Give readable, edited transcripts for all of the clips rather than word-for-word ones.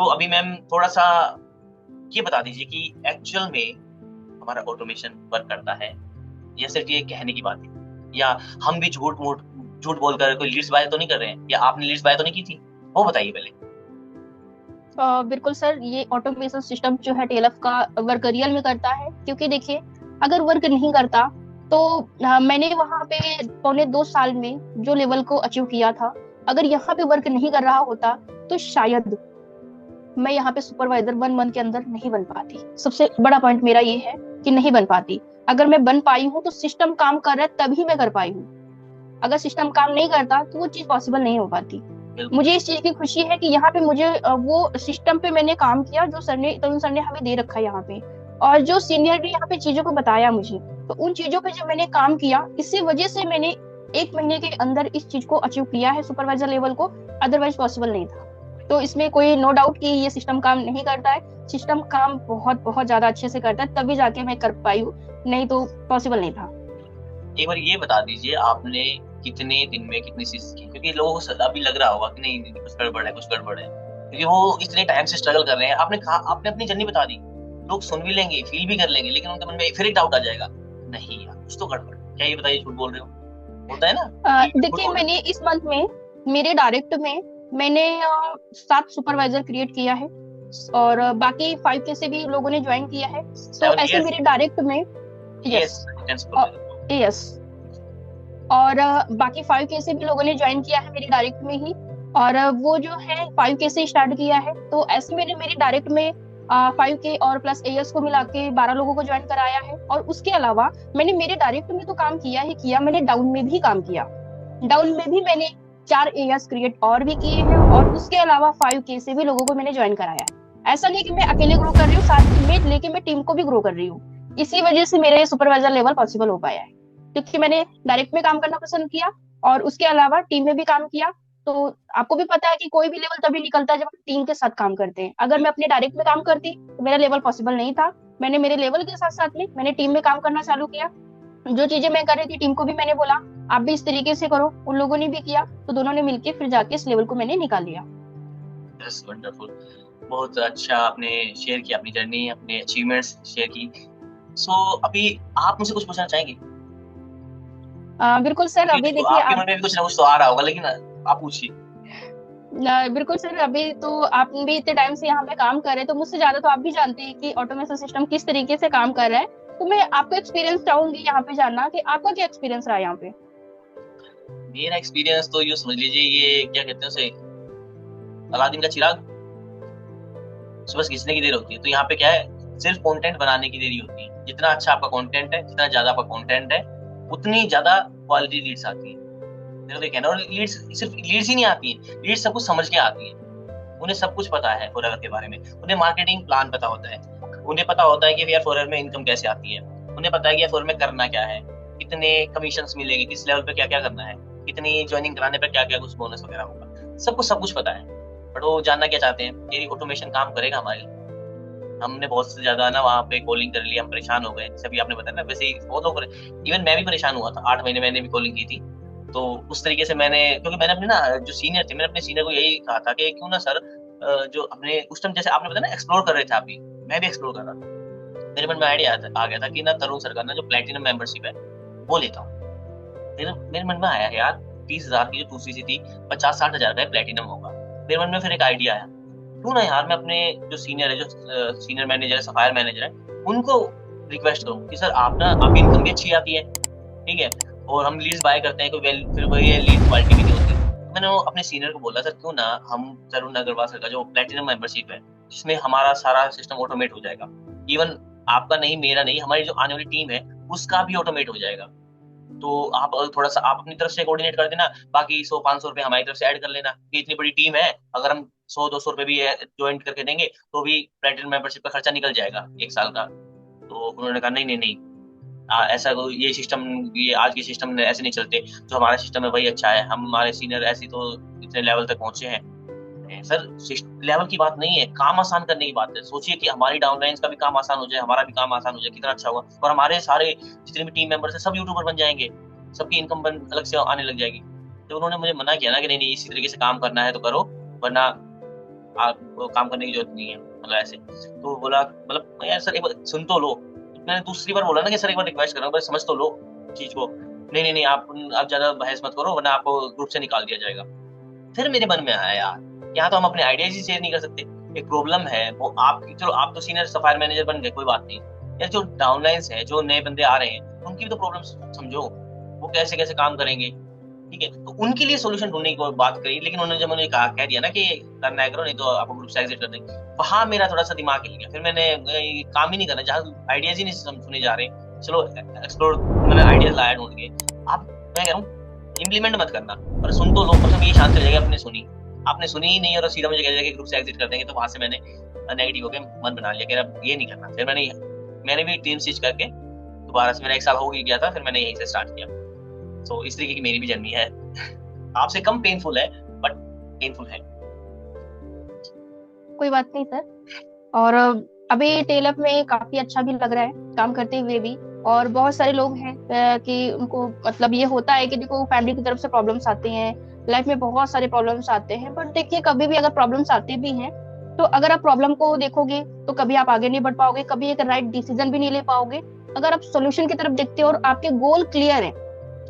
अभी मैम थोड़ा सा ये बता दीजिए कि एक्चुअल में हमारा ऑटोमेशन वर्क करता है या सिर्फ ये कहने की बात है, या हम भी झूठ बोलकर कोई लीड्स बाय तो नहीं कर रहे हैं, या आपने लीड्स बाय तो नहीं की थी, वो बताइए पहले। बिल्कुल सर, ये ऑटोमेशन सिस्टम जो है टेलफ का वर्क रियल में करता है। क्योंकि देखिए, अगर वर्क नहीं करता तो मैंने वहां पे पौने 2 साल में जो लेवल को अचीव किया था, अगर यहाँ पे वर्क नहीं कर रहा होता तो शायद मैं यहाँ पे सुपरवाइजर 1 मंथ के अंदर नहीं बन पाती। सबसे बड़ा पॉइंट मेरा ये है कि नहीं बन पाती। अगर मैं बन पाई हूँ तो सिस्टम काम कर रहा है तभी मैं कर पाई हूँ। अगर सिस्टम काम नहीं करता तो वो चीज पॉसिबल नहीं हो पाती। बिल्कुल। मुझे इस चीज की खुशी है कि यहाँ पे मुझे वो सिस्टम पे मैंने काम किया जो सर ने, तरुण सर ने हमें दे रखा है यहाँ पे। और जो सीनियर ने यहाँ पे चीजों को बताया मुझे, तो उन चीजों पे जब मैंने काम किया, इसी वजह से मैंने 1 महीने के अंदर इस चीज को अचीव किया है, सुपरवाइजर लेवल को। अदरवाइज पॉसिबल नहीं था। तो इसमें कोई नो डाउट कि ये सिस्टम काम नहीं करता है। सिस्टम काम बहुत बहुत ज्यादा अच्छे से करता है, तभी जाके मैं कर पाई हूँ, नहीं तो पॉसिबल नहीं था। एक बार ये बता दीजिए आपने कितने दिन में कितनी चीज की, क्योंकि लोगों को अभी लग रहा होगा कि नहीं नहीं, कुछ गड़बड़ है, कुछ गड़बड़ है, क्योंकि वो इतने टाइम से स्ट्रगल कर रहे हैं। आपने कहा, आपने अपनी जर्नी बता दी, लोग सुन भी लेंगे, फील भी कर लेंगे, लेकिन उनके मन में फिर एक डाउट आ जाएगा, नहीं यार कुछ तो गड़बड़ है। क्या ये बताइए, झूठ बोल रहे हो? होता है ना कि झूठ देखिए, बोल रहे मैंने इस मंथ में, मेरे डायरेक्ट में मैंने 7 सुपरवाइजर क्रिएट किया है। और बाकी 5 के से भी लोगों ने ज्वाइन किया है। हो। तो 7 ऐसे ईयर्स। मेरे डायरेक्ट में, यस। Yes, 10 supervisor. यस, और बाकी 5 के से भी लोगों ने ज्वाइन किया है मेरे डायरेक्ट में ही। और वो जो है 5 के से स्टार्ट किया है। तो ऐसे मैंने मेरे डायरेक्ट में 5 के और प्लस एएस को मिला के 12 लोगों को ज्वाइन कराया है। और उसके अलावा मैंने मेरे डायरेक्ट में तो काम किया ही किया, मैंने डाउन में भी काम किया। डाउन में भी मैंने 4 एएस क्रिएट और भी किए हैं, और उसके अलावा 5 के से भी लोगों को मैंने ज्वाइन कराया है। ऐसा नहीं कि मैं अकेले ग्रो कर रही हूँ, साथ में लेके मैं टीम को भी ग्रो कर रही हूँ। इसी वजह से मेरा ये सुपरवाइजर लेवल पॉसिबल हो पाया है, क्योंकि मैंने डायरेक्ट में काम करना पसंद किया और उसके अलावा टीम में भी काम किया। तो आपको भी पता है कि कोई भी लेवल तभी निकलता है जब हम टीम के साथ काम करते हैं। अगर मैं अपने डायरेक्ट में काम करती तो मेरा लेवल पॉसिबल नहीं था। मैंने मेरे लेवल के साथ साथ में मैंने टीम में काम करना चालू किया। जो चीजें मैं कर रही थी टीम को भी मैंने बोला आप भी इस तरीके से करो, उन लोगों ने भी किया, तो दोनों ने मिलकर फिर जाके इस लेवल को मैंने निकाल लिया। Yes, wonderful. बहुत अच्छा आपने शेयर किया, अपनी जर्नी, अपने अचीवमेंट्स शेयर की। अभी आप मुझे कुछ पूछना चाहेंगे? बिल्कुल सर, क्योंकि अभी देखो देखिए आपके आप। मन में भी कुछ ना कुछ तो आ रहा होगा, लेकिन आप पूछिए। बिल्कुल सर, अभी तो आप भी इतने टाइम से यहाँ पे काम कर रहे हैं, तो मुझसे ज्यादा तो आप भी जानते हैं कि ऑटोमेशन सिस्टम किस तरीके से काम कर रहा है। तो मैं आपका एक्सपीरियंस चाहूंगी यहाँ पे जानना कि आपका क्या एक्सपीरियंस रहा है यहाँ पे। मेरा एक्सपीरियंस तो यूँ समझ लीजिए, ये क्या कहते हैं उसे, अलादीन का चिराग, बस घिसने की देर होती है। तो यहाँ पे क्या है, सिर्फ कंटेंट बनाने की देरी होती है। जितना अच्छा आपका कंटेंट है, जितना ज्यादा आपका कंटेंट है, उतनी ज्यादा क्वालिटी लीड्स आती है। मेरा तो ये कहना है। और लीड्स, सिर्फ लीड्स ही नहीं आती है, लीड्स सब कुछ समझ के आती है। उन्हें सब कुछ पता है फॉरएवर के बारे में, उन्हें मार्केटिंग प्लान पता होता है, उन्हें पता होता है कि यार फॉरएवर में इनकम कैसे आती है, उन्हें पता है कि यार फॉरएवर में करना क्या है, कितने कमीशंस मिलेंगे, किस लेवल पे क्या क्या करना है, कितनी ज्वाइनिंग कराने पर क्या क्या कुछ बोनस वगैरह होगा, सब कुछ पता है। बट वो जानना क्या चाहते हैं, ये ऑटोमेशन काम करेगा हमारे लिए। हमने बहुत से ज्यादा ना वहाँ पे कॉलिंग कर लिया, हम परेशान हो गए, जैसे भी आपने बताया ना, वैसे ही बहुत लोग, इवन मैं भी परेशान हुआ था। 8 महीने मैंने भी कॉलिंग की थी। तो उस तरीके से मैंने, क्योंकि मैंने अपने ना जो सीनियर थे, मैंने अपने सीनियर को यही कहा था कि क्यों ना सर, जो अपने उस टाइम जैसे आपने बताया ना एक्सप्लोर कर रहे थे आप भी, मैं भी एक्सप्लोर कर रहा था। मेरे मन में आइडिया आ गया था कि ना तरुण सर का ना जो प्लेटिनम मेंबरशिप है वो लेता हूँ। फिर मेरे मन में आया यार, 30,000 की जो 2cc थी, 50-60 हजार का प्लेटिनम होगा। मेरे मन में फिर एक आइडिया आया, क्यों ना यार मैं अपने जो सीनियर है, जो सीनियर मैनेजर है, सफायर मैनेजर है, उनको रिक्वेस्ट करूँ कि सर आप ना, आपकी इनकम भी अच्छी आती है, ठीक है, और हम लीड्स बाय करते हैं, कोई फिर वही लीड क्वालिटी भी नहीं होती। तो मैंने वो अपने सीनियर को बोला, सर क्यों ना हम तरुण अग्रवाल सर का जो प्लेटिनम मेंबरशिप है, जिसमें हमारा सारा सिस्टम ऑटोमेट हो जाएगा, इवन आपका नहीं, मेरा नहीं, हमारी जो आने वाली टीम है उसका भी ऑटोमेट हो जाएगा। तो आप थोड़ा सा आप अपनी तरफ से कोऑर्डिनेट कर देना, बाकी 100-500 रुपए हमारी तरफ से ऐड कर लेना, कि इतनी बड़ी टीम है, अगर हम 100-200 रुपए भी ज्वाइन करके देंगे तो भी प्लेटिनम मेंबरशिप का खर्चा निकल जाएगा 1 साल का। तो उन्होंने कहा नहीं नहीं नहीं, ऐसा ये सिस्टम, ये आज के सिस्टम ऐसे नहीं चलते, जो हमारा सिस्टम है वही अच्छा है, हम हमारे सीनियर ऐसे तो इतने लेवल तक पहुंचे हैं। सर लेवल की बात नहीं है, काम आसान करने की बात है। सोचिए कि हमारी डाउनलाइंस का भी काम आसान हो जाए, हमारा भी काम आसान हो जाए, कितना अच्छा होगा। और हमारे सारे जितने भी टीम मेंबर्स हैं सब यूट्यूबर बन जाएंगे, सबकी इनकम अलग से आने लग जाएगी। तो उन्होंने मुझे मना किया ना कि नहीं नहीं, इसी तरीके से काम करना है तो करो, वरना आपको काम करने की जरूरत नहीं है, मतलब ऐसे। तो बोला मतलब यार सर एक बार सुन तो लो। मैंने दूसरी बार बोला ना कि सर एक बार रिक्वेस्ट कर रहा हूँ, बस समझ तो लो चीज को। नहीं नहीं नहीं, आप ज्यादा बहस मत करो वरना आपको ग्रुप से निकाल दिया जाएगा। फिर मेरे मन में आया यार, यहाँ तो हम अपने आइडियाज ही शेयर नहीं कर सकते। एक प्रॉब्लम है वो आपकी, चलो आप तो सीनियर सफायर मैनेजर बन गए, कोई बात नहीं। यार जो डाउनलाइंस है, जो नए बंदे आ रहे हैं, उनकी भी तो प्रॉब्लम समझो, वो कैसे कैसे काम करेंगे। ठीक है, तो उनके लिए सोल्यूशन ढूंढने की बात करी, लेकिन उन्होंने जब मुझे कह दिया ना कि करना है करो, नहीं तो आपको ग्रुप से एग्जिट कर देंगे, वहां मेरा थोड़ा सा दिमाग हिल गया। फिर मैंने काम ही नहीं करना जहाँ आइडियाज ही नहीं सुने जा रहे, चलो एक्सप्लोर, मैंने आइडियाज लाया ढूंढ के। आप, मैं कह रहा हूँ इम्प्लीमेंट मत करना, पर सुन तो लो, मतलब ये शांत हो जाएगा अपने सुनी। आपने सुनी ही नहीं और सीधा मुझे कह दिया कि ग्रुप से एग्जिट कर देंगे, तो वहां से मैंने नेगेटिव होकर मन बना लिया कि अब ये नहीं करना। फिर मैंने भी टीम स्विच करके दोबारा से, मेरा 1 साल हो गया था, फिर मैंने यहीं से स्टार्ट किया। तो इस तरीके की मेरी भी जर्नी है। आपसे कम पेनफुल है, बट पेनफुल है। कोई बात नहीं सर। और अभी टेलअप में काफी अच्छा भी लग रहा है काम करते हुए भी। और बहुत सारे लोग हैं कि उनको मतलब ये होता है कि देखो फैमिली की तरफ से प्रॉब्लम्स आते हैं, लाइफ में बहुत सारे प्रॉब्लम्स आते हैं, बट देखिए कभी भी अगर प्रॉब्लम्स आते भी हैं तो अगर आप प्रॉब्लम को देखोगे तो कभी आप आगे नहीं बढ़ पाओगे, कभी एक राइट डिसीजन भी नहीं ले पाओगे। अगर आप सोल्यूशन की तरफ देखते हो और आपके गोल क्लियर है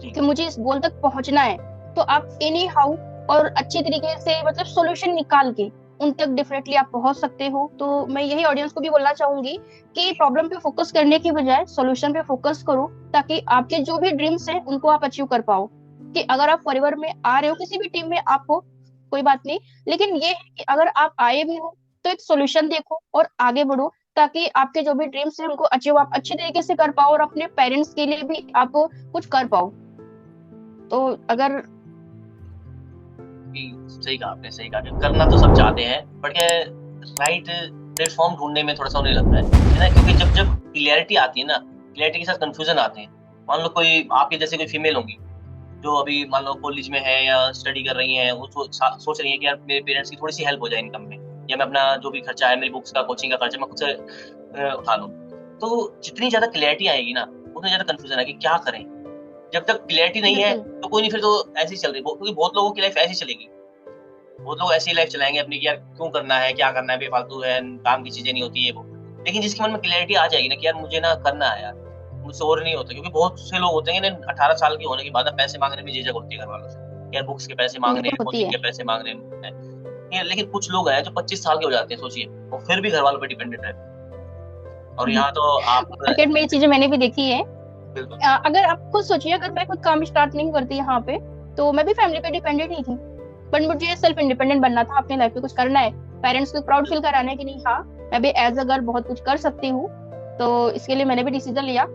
कि मुझे इस गोल तक पहुंचना है, तो आप एनी हाउ और अच्छे तरीके से मतलब सोल्यूशन निकाल के उन तक डेफिनेटली आप पहुंच सकते हो। तो मैं यही ऑडियंस को भी बोलना चाहूंगी कि प्रॉब्लम पे फोकस करने की बजाय सोल्यूशन पे फोकस करो, ताकि आपके जो भी ड्रीम्स हैं उनको आप अचीव कर पाओ। कि अगर आप फॉरएवर में आ रहे हो, किसी भी टीम में आप हो, कोई बात नहीं, लेकिन ये है कि अगर आप आए भी हो तो एक सोल्यूशन देखो और आगे बढ़ो, ताकि आपके जो भी ड्रीम्स हैं उनको अचीव आप अच्छे तरीके से कर पाओ और अपने पेरेंट्स के लिए भी आप कुछ कर पाओ। तो अगर सही कहा आपने, सही कहा, करना तो सब चाहते हैं, बट क्या राइट प्लेटफॉर्म ढूंढने में थोड़ा सा उन्हें लगता है ना, क्योंकि जब जब क्लियरिटी आती है ना, क्लियरिटी के साथ कंफ्यूजन आते हैं। मान लो कोई आपके जैसे कोई फीमेल होंगी जो अभी मान लो कॉलेज में है या स्टडी कर रही हैं, वो सोच रही है कि यार मेरे पेरेंट्स की थोड़ी सी हेल्प हो जाए इनकम में, या मैं अपना जो भी खर्चा है, मेरी बुक्स का, कोचिंग का खर्चा, मैं खुद से उठा लूँ। तो जितनी ज्यादा क्लियरिटी आएगी ना, उतनी ज्यादा कंफ्यूजन आएगी क्या करें। जब तक क्लियरिटी नहीं है बिल्कुल तो कोई नहीं, फिर तो ऐसी चल रही, क्योंकि बहुत लोगों की लाइफ ऐसी चलेगी। बहुत लोग ऐसी लाइफ चलाएंगे अपनी कि यार क्यों करना है, क्या करना है, बेफालतू है, काम की चीजें नहीं होती है वो। लेकिन जिसके मन में क्लियरिटी आ जाएगी ना कि यार मुझे ना करना है यार, मुझसे और नहीं होता, क्योंकि बहुत से लोग होते हैं ना 18 साल के होने के बाद पैसे मांगने में झिझक होती है घर वालों से, यार बुक्स के पैसे मांगने बिल्कुल हैं, होती कोचिंग है। के पैसे मांगने हैं। लेकिन कुछ लोग हैं जो 25 साल के हो जाते हैं, सोचिए, वो फिर भी घर वालों पर डिपेंडेंट है। और यहाँ तो आप मार्केट में ये चीजें मैंने भी देखी है। बिल्कुल अगर आप खुद सोचिए, अगर मैं खुद काम स्टार्ट नहीं करती यहाँ पे तो मैं भी फैमिली पे डिपेंडेंट ही थी। बट मुझे सेल्फ इंडिपेंडेंट बनना था, अपने लाइफ पे कुछ करना है, पेरेंट्स को प्राउड फील कराना है कि नहीं हाँ मैं भी एज अ गर्ल बहुत कुछ कर सकती हूँ। तो इसके लिए मैंने भी डिसीजन लिया।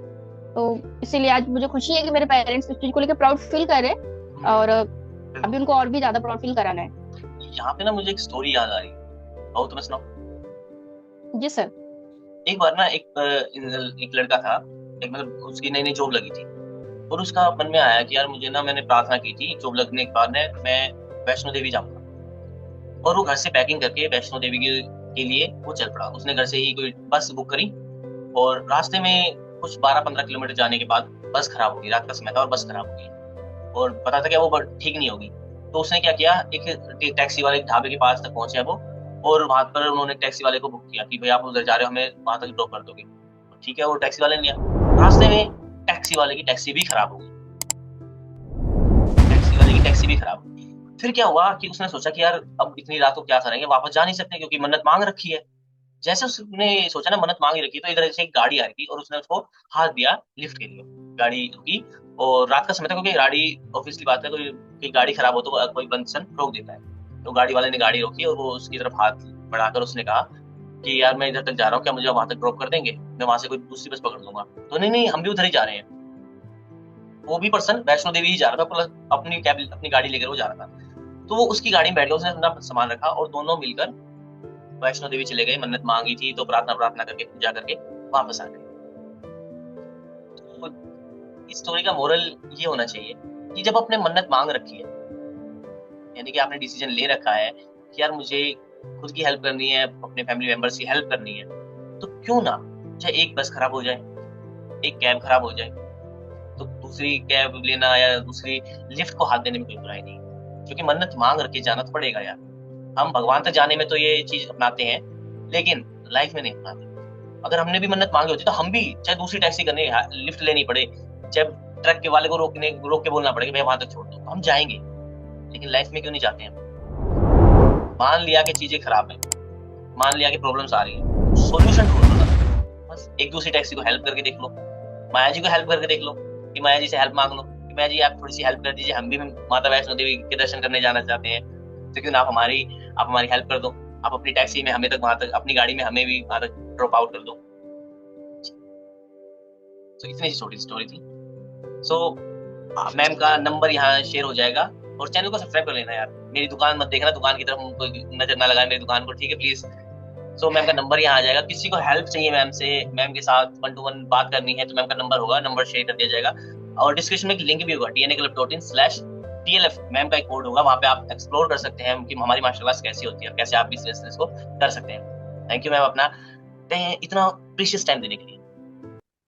तो इसीलिए आज मुझे खुशी है कि मेरे पेरेंट्स इस चीज को लेकर प्राउड फील कर रहे हैं, और अभी उनको और भी ज्यादा प्राउड फील कराना है। यहाँ पे ना मुझे एक स्टोरी याद आ रही है, और तुम्हें सुनाओ। जी सर। एक बार ना एक लड़का था, एक मतलब उसकी नई नई जॉब लगी थी, और उसका मन में आया कि यार मुझे ना, मैंने प्रार्थना की थी जॉब लगने के बाद में मैं वैष्णो देवी जाऊंगा। और वो घर से पैकिंग करके वैष्णो देवी के लिए वो चल पड़ा। उसने घर से ही कोई बस बुक करी, और रास्ते में कुछ 12-15 किलोमीटर जाने के बाद बस खराब हो गई, रात का समय था और बस खराब हो गई, और पता था कि वो ठीक नहीं होगी। तो उसने क्या किया, एक टैक्सी वाले ढाबे के पास तक पहुंचे वो, और वहां पर उन्होंने टैक्सी वाले को बुक किया कि भाई आप उधर जा रहे हो, हमें वहां तक ड्रॉप कर दोगे। तो ठीक है, वो टैक्सी वाले ने लिया। रास्ते में टैक्सी वाले की टैक्सी भी खराब हो गई, टैक्सी वाले की टैक्सी भी खराब हो गई। फिर क्या हुआ कि उसने सोचा कि यार अब इतनी रात को क्या करेंगे, वापस जा नहीं सकते क्योंकि मन्नत मांग रखी है। जैसे उसने सोचा ना मन्नत मांग ही रखी, तो इधर से एक गाड़ी आ रही थी और उसने उसको हाथ दिया लिफ्ट के लिए। गाड़ी रुकी, और रात का समय था, क्योंकि गाड़ी ऑब्वियसली बात है, कोई गाड़ी खराब हो तो कोई बंदसन रोक देता है। तो गाड़ी वाले ने गाड़ी रोकी और वो उसकी तरफ हाथ बढ़ाकर उसने कहा कि यार मैं इधर तक जा रहा हूँ, क्या मुझे वहां तक ड्रॉप कर देंगे, मैं वहां से कोई दूसरी बस पकड़ लूंगा। तो नहीं नहीं, हम भी उधर ही जा रहे हैं। वो भी पर्सन वैष्णो देवी ही जा रहा था, प्लस अपनी कैब, अपनी गाड़ी लेकर वो जा रहा था। तो वो उसकी गाड़ी में बैठ गया, उसने अपना सामान रखा और दोनों मिलकर वैष्णो देवी चले गए। मन्नत मांगी थी तो प्रार्थना प्रार्थना करके, पूजा करके वापस आ गए। तो इस स्टोरी का मोरल ये होना चाहिए कि जब आपने मन्नत मांग रखी है, यानी कि आपने डिसीजन ले रखा है कि यार मुझे खुद की हेल्प करनी है, अपने फैमिली मेंबर्स की हेल्प करनी है, तो क्यों ना, चाहे एक बस खराब हो जाए, एक कैब खराब हो जाए, तो दूसरी कैब लेना या दूसरी लिफ्ट को हाथ देने में कोई बुराई नहीं, क्योंकि मन्नत मांग रख के जाना तो पड़ेगा यार। हम भगवान तक जाने में तो ये चीज अपनाते हैं, लेकिन लाइफ में नहीं अपनाते। अगर हमने भी मन्नत मांगी होती तो हम भी चाहे दूसरी टैक्सी करनी, लिफ्ट लेनी पड़े, चाहे ट्रक के वाले को रोक के बोलना पड़े कि भाई वहां तक छोड़ दो, तो हम जाएंगे। लेकिन लाइफ में क्यों नहीं जाते हैं? मान लिया कि चीजें खराब है, मान लिया कि प्रॉब्लम्स आ रही है, सॉल्यूशन ढूंढ लो ना। बस एक दूसरी टैक्सी को हेल्प करके देख लो, माया जी को हेल्प करके देख लो कि माया जी से हेल्प मांग लो कि माया जी आप थोड़ी सी हेल्प कर दीजिए, हम भी माता वैष्णो देवी के दर्शन करने जाना चाहते हैं, तो क्यों ना आप हमारी हेल्प कर दो, आप अपनी टैक्सी में हमें तक वहां तक, अपनी गाड़ी में हमें भी वहां तक ड्रॉप आउट कर दो। तो इतनी सी छोटी स्टोरी थी। सो मैम का नंबर यहाँ शेयर हो जाएगा, और चैनल को सब्सक्राइब कर लेना यार। मेरी दुकान मत देखना, दुकान की तरफ कोई नजर ना लगाए मेरी दुकान को, ठीक है प्लीज। सो मैम का नंबर यहाँ आ जाएगा। किसी को हेल्प चाहिए मैम से, मैम के साथ 1 to 1 बात करनी है, तो मैम का नंबर होगा, नंबर शेयर कर दिया जाएगा। और डिस्क्रिप्शन में एक लिंक भी होगा, dnaclub.in/TLF, मैम का एक कोड होगा, वहां पे आप एक्सप्लोर कर सकते हैं कि हमारी मास्टर क्लास कैसी होती है और कैसे आप भी इस बिजनेस को कर सकते हैं। थैंक यू मैम अपना इतना प्रीशियस टाइम देने के लिए।